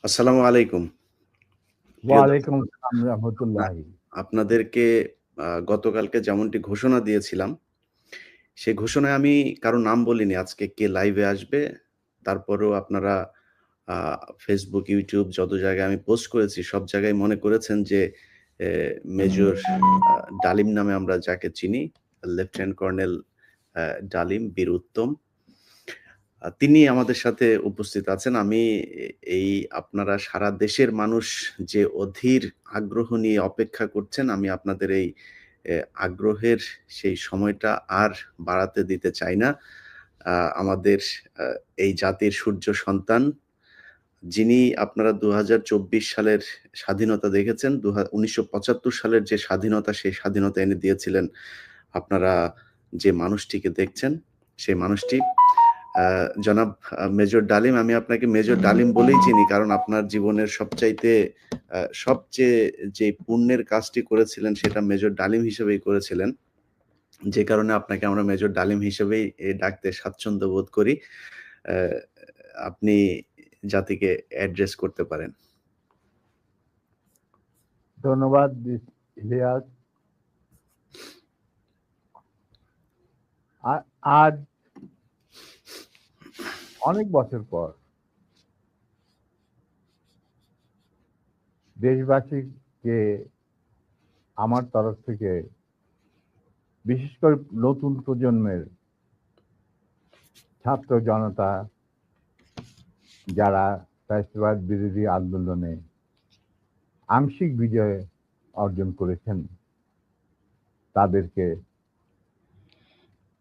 আসসালামু আলাইকুম। প্রিয় ওয়ালাইকুম দর্শক, আসসালাম আপনা রহমতুল্লাহি। আপনাদেরকে গতকালকে যেমনটি ঘোষণা দিয়েছিলাম, সেই ঘোষণায় আমি কারো নাম বলিনি আজকে কে লাইভে আসবে। তারপরেও আপনারা আ Facebook, YouTube যত জায়গায় আমি পোস্ট করেছি, সব জায়গায় মনে করেছেন যে এ মেজর আ ডালিম নামে আমরা যাকে চিনি, লেফটেন্যান্ট কর্নেল আ ডালিম, বীর উত্তম। তিনি আমাদের সাথে উপস্থিত আছেন। আমি এই আপনারা সারা দেশের মানুষ যে অধীর আগ্রহ নিয়ে অপেক্ষা করছেন, আমি আপনাদের এই এ আগ্রহের সেই সময়টা আর বাড়াতে দিতে চাই না। আ আমাদের আ এই জাতির সূর্য সন্তান, যিনি আপনারা ২০২৪ সালের স্বাধীনতা দেখেছেন, ১৯৭৫ সালের যে স্বাধীনতা, সেই স্বাধীনতা এনে দিয়েছিলেন। আপনারা যে মানুষটিকে দেখছেন, সেই মানুষটি আ জনাব মেজর ডালিম। আমি আপনাকে মেজর ডালিম বলেই চিনি। কারণ আপনার জীবনের সবচেয়ে যে পুণ্যের কাজটি করেছিলেন, সেটা মেজর ডালিম হিসেবেই করেছিলেন। যে কারণে আপনাকে আমরা মেজর ডালিম হিসেবেই ডাকতে স্বাচ্ছন্দ্য বোধ করি। অ্যা আপনি জাতিকে অ্যাড্রেস করতে পারেন। ধন্যবাদ ইলিয়াস। আজ অনেক বছর পর দেশবাসীকে আমার তরফ থেকে, বিশেষ করে নতুন প্রজন্মের ছাত্র জনতা যারা ফ্যাসিবাদ বিরোধী আন্দোলনে আংশিক বিজয় অর্জন করেছেন, তাদেরকে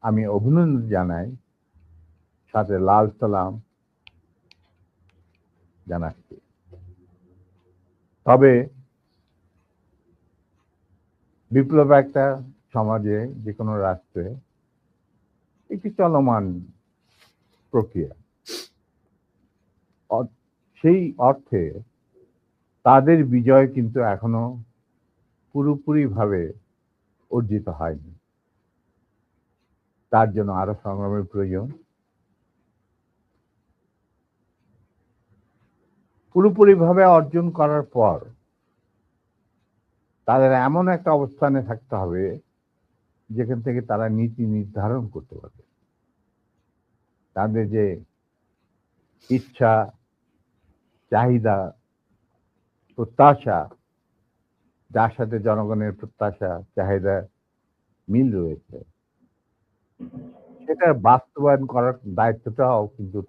আমি অভিনন্দন জানাই, সাথে লাল সালাম জানাচ্ছি। তবে বিপ্লব একটা সমাজে, যে কোনো রাষ্ট্রে একটি চলমান প্রক্রিয়া। সেই অর্থে তাদের বিজয় কিন্তু এখনো পুরোপুরিভাবে অর্জিত হয়নি। তার জন্য আরো সংগ্রামের প্রয়োজন। পুরোপুরিভাবে অর্জন করার পর তাদের এমন একটা অবস্থানে থাকতে হবে যেখান থেকে তারা নীতি নির্ধারণ করতে পারবে। তাদের যে ইচ্ছা, চাহিদা, প্রত্যাশা, যার সাথে জনগণের প্রত্যাশা চাহিদা মিল রয়েছে, সেটা বাস্তবায়ন করার দায়িত্বটাও কিন্তু